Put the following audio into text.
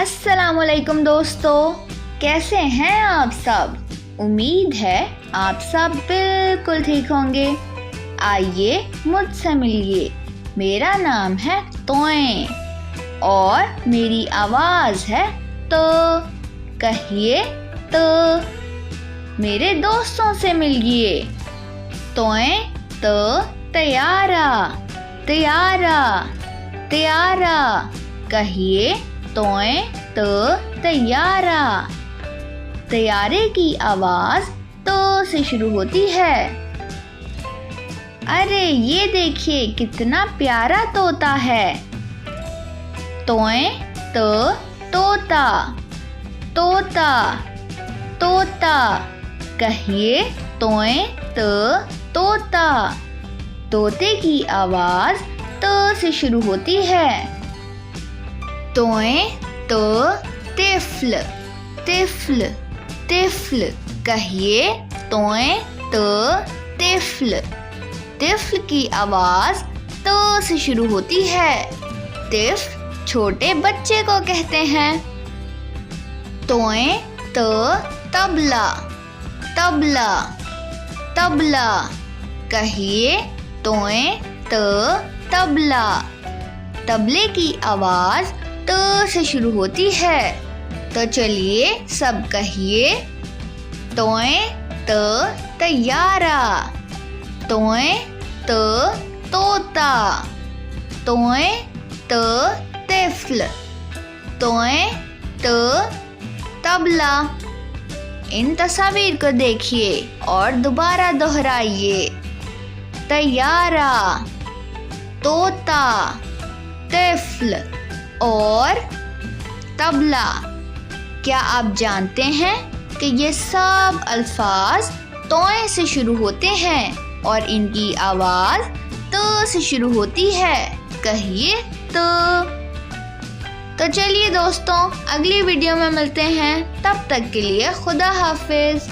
अस्सलामुअलैकुम दोस्तों, कैसे हैं आप सब। उम्मीद है आप सब बिल्कुल ठीक होंगे। आइए मुझसे मिलिए। मेरा नाम है तोए और मेरी आवाज़ है तो। कहिए तो। मेरे दोस्तों से मिलिए। तोए तो तैयारा तैयारा तैयारा। कहिए तोए तो तैयारा। तैयारे की आवाज़ तो से शुरू होती है। अरे ये देखिए कितना प्यारा तोता है। तोए तो तोता तोता तोता। कहिए तोए तो तोता। तोते की आवाज़ तो से शुरू होती है। तोए तो तिफ़्ल तिफ़्ल तिफ़्ल। कहिए तोए तो तिफ़्ल। तिफ़्ल की आवाज़ तो से शुरू होती है। तिफ़्ल छोटे बच्चे को कहते हैं। तोए तो तबला तबला तबला। कहिए तोए तो तबला। तबले की आवाज़ तो से शुरू होती है। तो चलिए सब कहिए। तोए तो तैयारा तोए तो तोता तोए तो तिफ़्ल तोए तो तबला। इन तस्वीर को देखिए और दोबारा दोहराइए। तैयारा, तोता, तिफ़्ल और तबला। क्या आप जानते हैं कि ये सब अल्फाज तोए से शुरू होते हैं और इनकी आवाज़ तो से शुरू होती है। कहिए तो चलिए दोस्तों, अगली वीडियो में मिलते हैं। तब तक के लिए खुदा हाफिज़।